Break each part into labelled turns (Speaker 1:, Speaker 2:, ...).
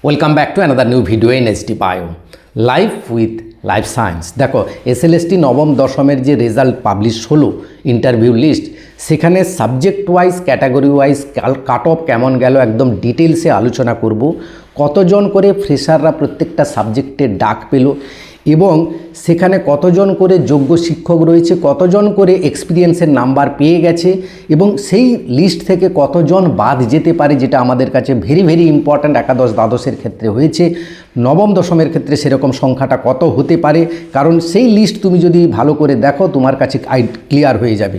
Speaker 1: Welcome back to another new video in SD bio life with life science. দেখো SLST নবম দশমের যে result publish হলো interview list, সেখানে subject wise category wise cut off কেমন গেল একদম ডিটেলসে আলোচনা করব। কতজন করে ফ্রেশাররা প্রত্যেকটা সাবজেক্টে ডাক পেল এবং সেখানে কতজন করে যোগ্য শিক্ষক রয়েছে, কতজন করে এক্সপিরিয়েন্সের নাম্বার পেয়ে গেছে এবং সেই লিস্ট থেকে কতজন বাদ যেতে পারে, যেটা আমাদের কাছে ভেরি ভেরি ইম্পর্ট্যান্ট। একাদশ দ্বাদশের ক্ষেত্রে হয়েছে, নবম দশমের ক্ষেত্রে সেরকম সংখ্যাটা কত হতে পারে, কারণ সেই লিস্ট তুমি যদি ভালো করে দেখো তোমার কাছে ক্লিয়ার হয়ে যাবে।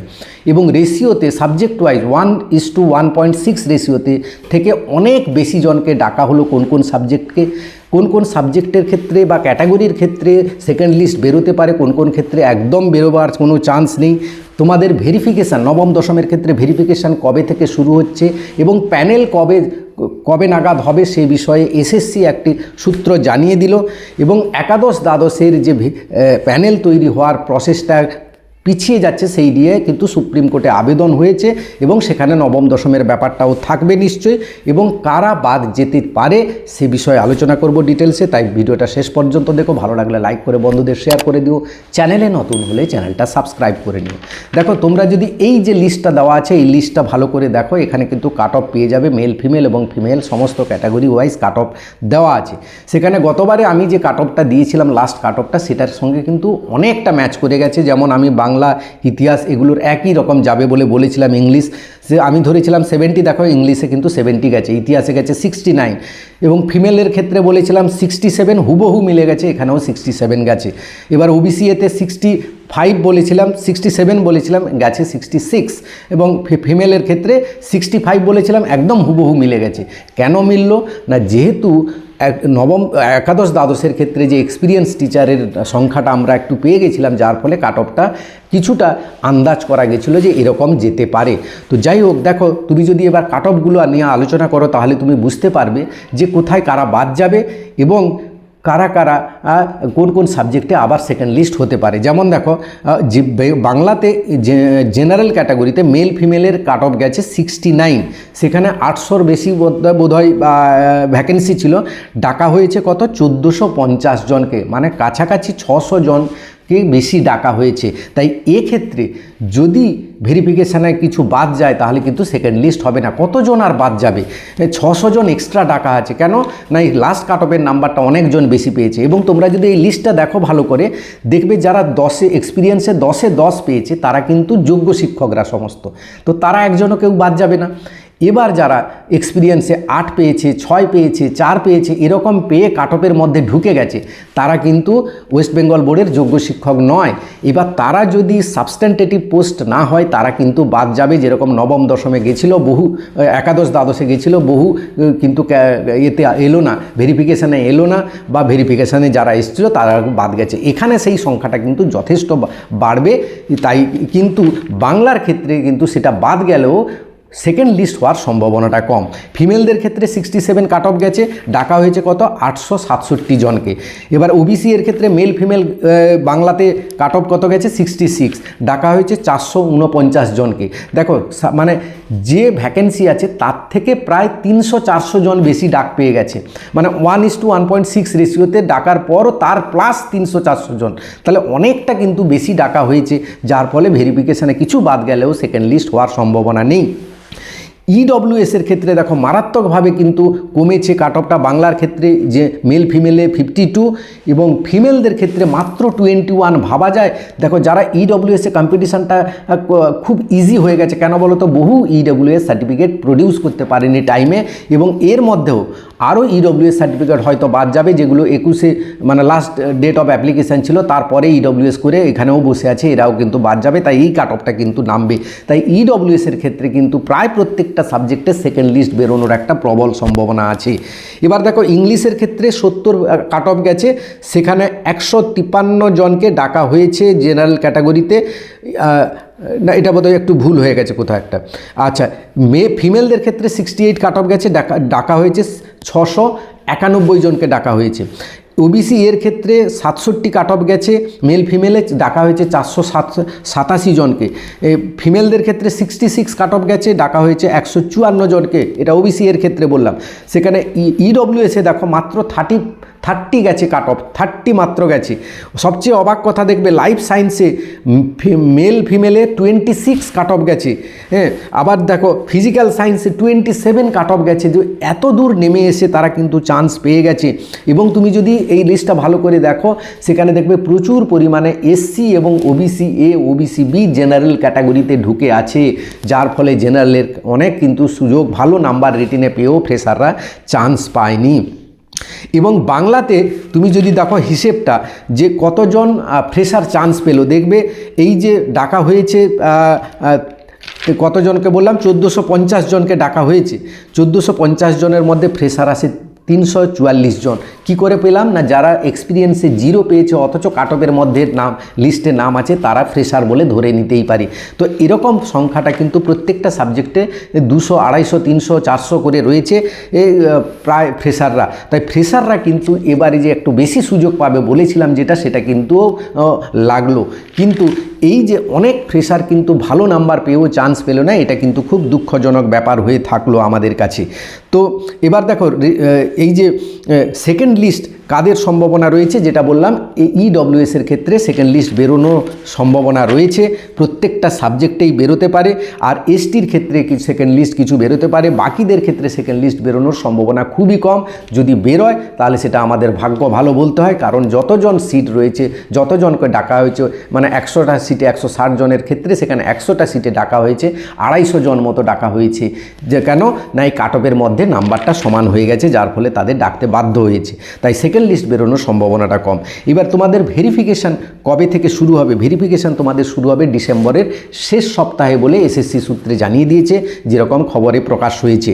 Speaker 1: এবং রেশিওতে সাবজেক্ট ওয়াইজ 1:1.6 রেশিওতে থেকে অনেক বেশি জনকে ডাকা হলো। কোন কোন সাবজেক্টকে, কোন কোন সাবজেক্টের ক্ষেত্রে বা ক্যাটাগরির ক্ষেত্রে সেকেন্ড লিস্ট বেরোতে পারে, কোন কোন ক্ষেত্রে একদম বেরোবার কোনো চান্স নেই। তোমাদের ভেরিফিকেশান নবম দশমের ক্ষেত্রে ভেরিফিকেশান কবে থেকে শুরু হচ্ছে এবং প্যানেল কবে নাগাদ হবে সেই বিষয়ে এসএসসি একটি সূত্র জানিয়ে দিল। এবং একাদশ দ্বাদশের যে প্যানেল তৈরি হওয়ার প্রসেসটা পিছিয়ে যাচ্ছে সেই দিয়ে কিন্তু সুপ্রিম কোর্টে আবেদন হয়েছে এবং সেখানে নবম দশমের ব্যাপারটাও থাকবে নিশ্চয়ই, এবং কারা বাদ যেতে পারে সে বিষয়ে আলোচনা করব ডিটেলসে। তাই ভিডিওটা শেষ পর্যন্ত দেখো, ভালো লাগলে লাইক করে বন্ধুদের শেয়ার করে দিও, চ্যানেলে নতুন হলে চ্যানেলটা সাবস্ক্রাইব করে নিও। দেখো তোমরা যদি এই যে লিস্টটা দেওয়া আছে এই লিস্টটা ভালো করে দেখো, এখানে কিন্তু কাট অফ পেয়ে যাবে, মেল ফিমেল এবং ফিমেল সমস্ত ক্যাটাগরি ওয়াইজ কাট অফ দেওয়া আছে। সেখানে গতবারে আমি যে কাট অফটা দিয়েছিলাম লাস্ট কাট অফটা, সেটার সঙ্গে কিন্তু অনেকটা ম্যাচ করে গেছে। যেমন আমি বাংলা, ইতিহাস এগুলোর একই রকম যাবে বলে বলেছিলাম। ইংলিশ আমি ধরেছিলাম 70, দেখো ইংলিশে কিন্তু 70 গেছে, ইতিহাসে গেছে 69 এবং ফিমেলের ক্ষেত্রে বলেছিলাম 67, হুবহু মিলে গেছে, এখানেও 67 গেছে। এবার ওবিসি এতে 65 বলেছিলাম, 67 বলেছিলাম, গেছে 66 এবং ফিমেলের ক্ষেত্রে 65 বলেছিলাম, একদম হুবহু মিলে গেছে। কেন মিলল না, যেহেতু একাদশ দ্বাদশের ক্ষেত্রে যে এক্সপিরিয়েন্স টিচারের সংখ্যাটা আমরা একটু পেয়ে গেছিলাম, যার ফলে কাট অফটা কিছুটা আন্দাজ করা গেছিলো যে এরকম যেতে পারে। তো যাই হোক, দেখো তুমি যদি এবার কাট অফগুলো নিয়ে আলোচনা করো তাহলে তুমি বুঝতে পারবে যে কোথায় কারা বাদ যাবে এবং কারা কারা কোন কোন সাবজেক্টে আবার সেকেন্ড লিস্ট হতে পারে। যেমন দেখো যে বাংলাতে জেনারেল ক্যাটাগরিতে মেল ফিমেলের কাট অফ গেছে 69, সেখানে 800-র বেশি বোধহয় ভ্যাকেন্সি ছিল, ডাকা হয়েছে কত 1450 জনকে, মানে কাছাকাছি 600 জনকে বেশি ডাকা হয়েছে। তাই এক্ষেত্রে যদি ভেরিফিকেশানে কিছু বাদ যায় তাহলে কিন্তু সেকেন্ড লিস্ট হবে না। কতজন আর বাদ যাবে, 600 জন এক্সট্রা ডাকা আছে। কেন না, এই লাস্ট কাট অফের নাম্বারটা অনেকজন বেশি পেয়েছে। এবং তোমরা যদি এই লিস্টটা দেখো ভালো করে, দেখবে যারা 10-এ এক্সপিরিয়েন্সে 10-এ 10 পেয়েছে তারা কিন্তু যোগ্য শিক্ষকরা সমস্ত, তো তারা একজনও কেউ বাদ যাবে না। এবার যারা এক্সপিরিয়েন্সে 8 পেয়েছে, 6 পেয়েছে, 4 পেয়েছে, এরকম পেয়ে কাট অফের মধ্যে ঢুকে গেছে, তারা কিন্তু ওয়েস্ট বেঙ্গল বোর্ডের যোগ্য শিক্ষক নয়। এবার তারা যদি সাবস্ট্যান্টিভ পোস্ট না হয় তারা কিন্তু বাদ যাবে। যেরকম নবম দশমে গেছিলো বহু, একাদশ দ্বাদশে গেছিলো বহু, কিন্তু এতে এলো না, ভেরিফিকেশানে এলো না, বা ভেরিফিকেশানে যারা এসেছিলো তারা বাদ গেছে। এখানে সেই সংখ্যাটা কিন্তু যথেষ্ট বাড়বে। তাই কিন্তু বাংলার ক্ষেত্রে কিন্তু সেটা বাদ গেলেও সেকেন্ড লিস্ট হওয়ার সম্ভাবনাটা কম। ফিমেলদের ক্ষেত্রে 67 কাট অফ গেছে, ডাকা হয়েছে কত 867 জনকে। এবার ওবিসি এর ক্ষেত্রে মেল ফিমেল বাংলাতে কাট অফ কত গেছে 66, ডাকা হয়েছে 449 জনকে। দেখো মানে যে ভ্যাকেন্সি আছে তার থেকে প্রায় 300-400 জন বেশি ডাক পেয়ে গেছে, মানে 1:1.6 রেশিওতে ডাকার পরও তার প্লাস 300-400 জন, তাহলে অনেকটা কিন্তু বেশি ডাকা হয়েছে, যার ফলে ভেরিফিকেশানে কিছু বাদ গেলেও সেকেন্ড লিস্ট হওয়ার সম্ভাবনা নেই। ইডব্লিউএসের ক্ষেত্রে দেখো মারাত্মকভাবে কিন্তু কমেছে কাট অফটা। বাংলার ক্ষেত্রে যে মেল ফিমেলে 52 এবং ফিমেলদের ক্ষেত্রে মাত্র 21 ভাবা যায়। দেখো যারা ইডব্লিউএসে কম্পিটিশানটা খুব ইজি হয়ে গেছে, কেন বলো তো, বহু ইডব্লিউএস সার্টিফিকেট প্রডিউস করতে পারেনি টাইমে, এবং এর মধ্যেও আরও ইডব্লিউএস সার্টিফিকেট হয়তো বাদ যাবে, যেগুলো 21-এ মানে লাস্ট ডেট অফ অ্যাপ্লিকেশান ছিল, তারপরে ইডব্লিউএস করে এখানেও বসে আছে, এরাও কিন্তু বাদ যাবে। তাই এই কাট অফটা কিন্তু নামবে। তাই ইডব্লিউএসের ক্ষেত্রে কিন্তু প্রায় প্রত্যেকটা সাবজেক্টে সেকেন্ড লিস্ট বেরোনোর একটা প্রবল সম্ভাবনা আছে। এবার দেখো ইংলিশের ক্ষেত্রে 70 কাট অফ গেছে, সেখানে 153 জনকে ডাকা হয়েছে জেনারেল ক্যাটাগরিতে। না, এটা বোধহয় একটু ভুল হয়ে গেছে কোথাও একটা। আচ্ছা, ফিমেলদের ক্ষেত্রে 68 কাট অফ গেছে, ডাকা হয়েছে 691 জনকে ডাকা হয়েছে। ওবিসি এর ক্ষেত্রে 67 কাট অফ গেছে, মেল ফিমেলে ডাকা হয়েছে 487 জনকে। ফিমেলদের ক্ষেত্রে 66 কাট অফ গেছে, ডাকা হয়েছে 154 জনকে, এটা ওবিসি এর ক্ষেত্রে বললাম। সেখানে ইডব্লিউএসে দেখো মাত্র 30 গেছে কাট অফ, 30 মাত্র গেছে। সবচেয়ে অবাক কথা দেখবে লাইফ সায়েন্সে মেল ফিমেলে 26 কাট অফ গেছে, হ্যাঁ। আবার দেখো ফিজিক্যাল সায়েন্সে 27 কাট অফ গেছে। যে এত দূর নেমে এসে তারা কিন্তু চান্স পেয়ে গেছে। এবং তুমি যদি এই লিস্টটা ভালো করে দেখো, সেখানে দেখবে প্রচুর পরিমাণে এসসি এবং OBC A, OBC B general ক্যাটাগরিতে ঢুকে আছে, যার ফলে জেনারেলের অনেক কিন্তু সুযোগ, ভালো নাম্বার রিটেনে পেয়েও ফ্রেশাররা চান্স পায়নি। এবং বাংলাতে তুমি যদি দেখো হিসেবটা যে কতজন ফ্রেশার চান্স পেলো, দেখবে এই যে ডাকা হয়েছে কতজনকে বললাম, 1450 জনকে ডাকা হয়েছে। 1450 জনের মধ্যে ফ্রেশার আসে 344 জন। কি করে পেলাম না, যারা এক্সপিরিয়েন্সে 0 পেয়েছে অথচ কাট অফের মধ্যে নাম লিস্টে নাম আছে, তারা ফ্রেশার বলে ধরে নিতেই পারি। তো এরকম সংখ্যাটা কিন্তু প্রত্যেকটা সাবজেক্টে 200, 250, 300, 400 করে রয়েছে প্রায় ফ্রেশাররা। তাই ফ্রেশাররা কিন্তু এবারে যে একটু বেশি সুযোগ পাবে বলেছিলাম যেটা, সেটা কিন্তু লাগলো। কিন্তু এই যে অনেক ফ্রেশার কিন্তু ভালো নাম্বার পেয়েও চান্স পেল না, এটা কিন্তু খুব দুঃখজনক ব্যাপার হয়ে থাকলো আমাদের কাছে। তো এবার দেখো এই যে সেকেন্ড লিস্ট কাদের সম্ভাবনা রয়েছে, যেটা বললাম ইডব্লিউএসের ক্ষেত্রে সেকেন্ড লিস্ট বেরোনোর সম্ভাবনা রয়েছে, প্রত্যেকটা সাবজেক্টেই বেরোতে পারে। আর এসটির ক্ষেত্রে সেকেন্ড লিস্ট কিছু বেরোতে পারে, বাকিদের ক্ষেত্রে সেকেন্ড লিস্ট বেরোনোর সম্ভাবনা খুবই কম। যদি বেরোয় তাহলে সেটা আমাদের ভাগ্য ভালো বলতে হয়, কারণ যতজন সিট রয়েছে, যতজনকে ডাকা হয়েছে, মানে 100টা সিটে 160 জনের ক্ষেত্রে সেখানে 100টা সিটে ডাকা হয়েছে 250 জন মতো ডাকা হয়েছে। যে কেন না, এই কাট অফের মধ্যে নাম্বারটা সমান হয়ে গেছে, যার ফলে তাদের ডাকতে বাধ্য হয়েছে। তাই সেকেন্ড লিস্ট বেরোনোর সম্ভাবনাটা কম। এবার তোমাদের ভেরিফিকেশান কবে থেকে শুরু হবে? ভেরিফিকেশান তোমাদের শুরু হবে ডিসেম্বরের শেষ সপ্তাহে বলে এসএসসি সূত্রে জানিয়ে দিয়েছে, যেরকম খবরে প্রকাশ হয়েছে।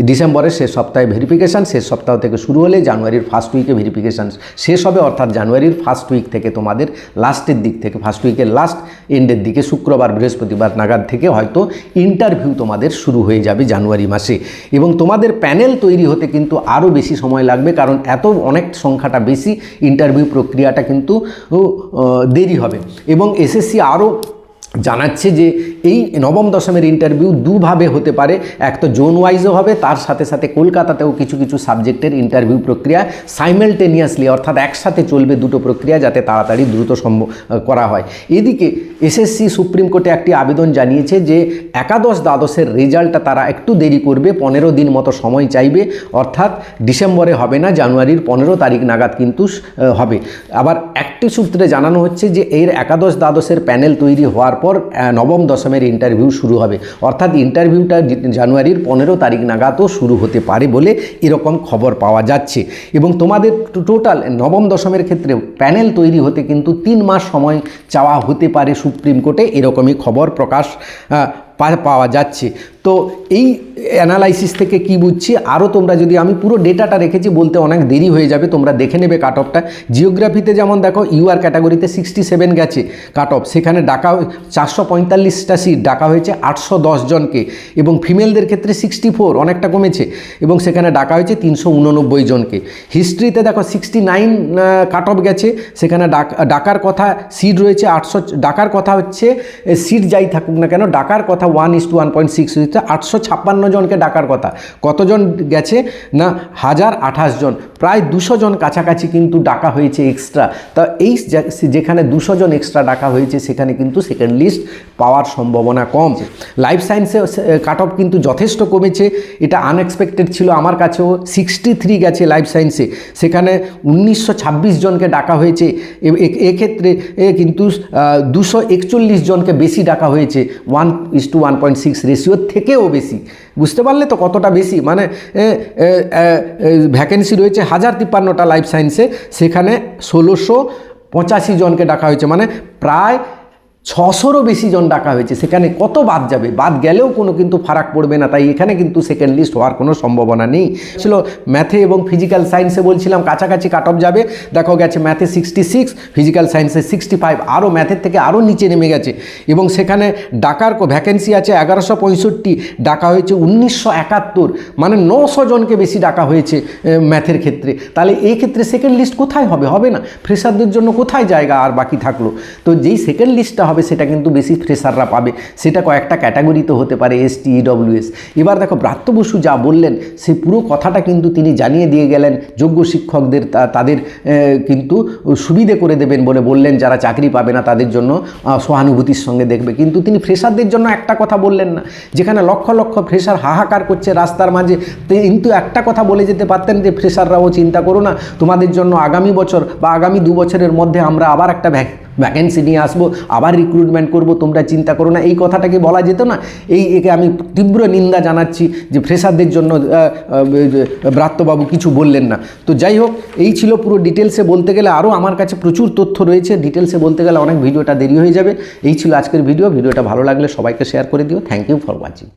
Speaker 1: ডিসেম্বরের শেষ সপ্তাহে ভেরিফিকেশান, শেষ সপ্তাহ থেকে শুরু হলে জানুয়ারির ফার্স্ট উইকে ভেরিফিকেশান শেষ হবে। অর্থাৎ জানুয়ারির ফার্স্ট উইক থেকে তোমাদের লাস্টের দিক থেকে, ফার্স্ট উইকের লাস্ট এন্ডের দিকে শুক্রবার বৃহস্পতিবার নাগাদ থেকে হয়তো ইন্টারভিউ তোমাদের শুরু হয়ে যাবে জানুয়ারি মাসে। এবং তোমাদের প্যানেল তৈরি হতে কিন্তু আরও বেশি সময় লাগবে, কারণ এত অনেক সংখ্যাটা বেশি, ইন্টারভিউ প্রক্রিয়াটা কিন্তু দেরি হবে। এবং এসএসসি আরও জানাচ্ছে যে এই নবম দশমের ইন্টারভিউ দুভাবে হতে পারে, এক তো জোন ওয়াইজও হবে, তার সাথে সাথে কলকাতাতেও কিছু কিছু সাবজেক্টের ইন্টারভিউ প্রক্রিয়া সাইমেলটেনিয়াসলি, অর্থাৎ একসাথে চলবে দুটো প্রক্রিয়া, যাতে তাড়াতাড়ি দ্রুত করা হয়। এদিকে এসএসসি সুপ্রিম কোর্টে একটি আবেদন জানিয়েছে যে একাদশ দ্বাদশের রেজাল্টটা তারা একটু দেরি করবে, 15 দিন মতো সময় চাইবে, অর্থাৎ ডিসেম্বরে হবে না, জানুয়ারির 15 তারিখ নাগাদ কিন্তু হবে। আবার একটি সূত্রে জানানো হচ্ছে যে এর একাদশ দ্বাদশের প্যানেল তৈরি হওয়ার পর নবম দশমের ইন্টারভিউ শুরু হবে, অর্থাৎ ইন্টারভিউটা জানুয়ারির 15 তারিখ নাগাদও শুরু হতে পারে বলে এরকম খবর পাওয়া যাচ্ছে। এবং তোমাদের টোটাল নবম দশমের ক্ষেত্রে প্যানেল তৈরি হতে কিন্তু 3 মাস সময় চাওয়া হতে পারে সুপ্রিম কোর্টে, এরকমই খবর প্রকাশ পাওয়া যাচ্ছে। তো এই অ্যানালাইসিস থেকে কি বুঝছি, আরও তোমরা যদি, আমি পুরো ডেটাটা রেখেছি, বলতে অনেক দেরি হয়ে যাবে, তোমরা দেখে নেবে কাট অফটা। জিওগ্রাফিতে যেমন দেখো ইউআর ক্যাটাগরিতে 67 গেছে কাট অফ, সেখানে ডাকা 445টা সিট ডাকা হয়েছে 810 জনকে। এবং ফিমেলদের ক্ষেত্রে 64, অনেকটা কমেছে, এবং সেখানে ডাকা হয়েছে 389 জনকে। হিস্ট্রিতে দেখো 69 কাট অফ গেছে, সেখানে ডাকার কথা সিট রয়েছে 800, ডাকার কথা হচ্ছে সিট যাই থাকুক না কেন, ডাকার কথা 1:1.6 হচ্ছে, 856 জনকে ডাকার কথা। কতজন গেছে না 1028 জন, প্রায় 200 জন কাছাকাছি কিন্তু ডাকা হয়েছে এক্সট্রা। তা এই যেখানে 200 জন এক্সট্রা ডাকা হয়েছে, সেখানে কিন্তু সেকেন্ড লিস্ট পাওয়ার সম্ভাবনা কম। লাইফ সায়েন্সে কাট অফ কিন্তু যথেষ্ট কমেছে, এটা আনএক্সপেক্টেড ছিল আমার কাছেও। 63 গেছে লাইফ সায়েন্সে, সেখানে 1926 জনকে ডাকা হয়েছে। এক্ষেত্রে কিন্তু 241 জনকে বেশি ডাকা হয়েছে, 1:1.6 রেশিওর থেকেও বেশি। বুঝতে পারলে তো কতটা বেশি, মানে ভ্যাকেন্সি রয়েছে 1053টা লাইফ সায়েন্সে, সেখানে 1685 জনকে ডাকা হয়েছে, মানে প্রায় 600-রও বেশি জন ডাকা হয়েছে, সেখানে কত বাদ যাবে? বাদ গেলেও কোনো কিন্তু ফারাক পড়বে না, তাই এখানে কিন্তু সেকেন্ড লিস্ট হওয়ার কোনো সম্ভাবনা নেই। ছিল ম্যাথে এবং ফিজিক্যাল সায়েন্সে বলছিলাম কাছাকাছি কাট অফ যাবে, দেখো গেছে ম্যাথে 66, ফিজিক্যাল সায়েন্সে 65, আরও ম্যাথের থেকে আরও নিচে নেমে গেছে। এবং সেখানে ডাকার ভ্যাকেন্সি আছে 1165, ডাকা হয়েছে 1971, মানে 900 জনকে বেশি ডাকা হয়েছে ম্যাথের ক্ষেত্রে। তাহলে এই ক্ষেত্রে সেকেন্ড লিস্ট কোথায় হবে? হবে না। ফ্রেশারদের জন্য কোথায় জায়গা আর বাকি থাকলো? তো যেই সেকেন্ড লিস্টটা হবে সেটা কিন্তু বেশি ফ্রেশাররা পাবে, সেটা কয়েকটা ক্যাটাগরিতে হতে পারে, এসটি, ইডব্লিউএস। এবার দেখো ব্রাত্য বসু যা বললেন সেই পুরো কথাটা কিন্তু তিনি জানিয়ে দিয়ে গেলেন, যোগ্য শিক্ষকদের তাদের কিন্তু সুবিধে করে দেবেন বলে বললেন, যারা চাকরি পাবে না তাদের জন্য সহানুভূতির সঙ্গে দেখবে। কিন্তু তিনি ফ্রেশারদের জন্য একটা কথা বললেন না, যেখানে লক্ষ লক্ষ ফ্রেশার হাহাকার করছে রাস্তার মাঝে, কিন্তু একটা কথা বলে যেতে পারতেন যে ফ্রেশাররাও চিন্তা করো না, তোমাদের জন্য আগামী বছর বা আগামী 2 বছরের মধ্যে আমরা আবার একটা ভ্যাকেন্সি নিয়ে আসবো, আবার রিক্রুটমেন্ট করব, তোমরা চিন্তা করো না। এই কথাটাকে বলা যেত না? একে আমি তীব্র নিন্দা জানাচ্ছি যে ফ্রেশারদের জন্য ব্রাত্যবাবু কিছু বললেন না। তো যাই হোক, এই ছিল পুরো ডিটেলসে বলতে গেলে আরও আমার কাছে প্রচুর তথ্য রয়েছে, ডিটেলসে বলতে গেলে অনেক ভিডিওটা দেরি হয়ে যাবে। এই ছিল আজকের ভিডিওটা ভালো লাগলে সবাইকে শেয়ার করে দিও। Thank you for watching.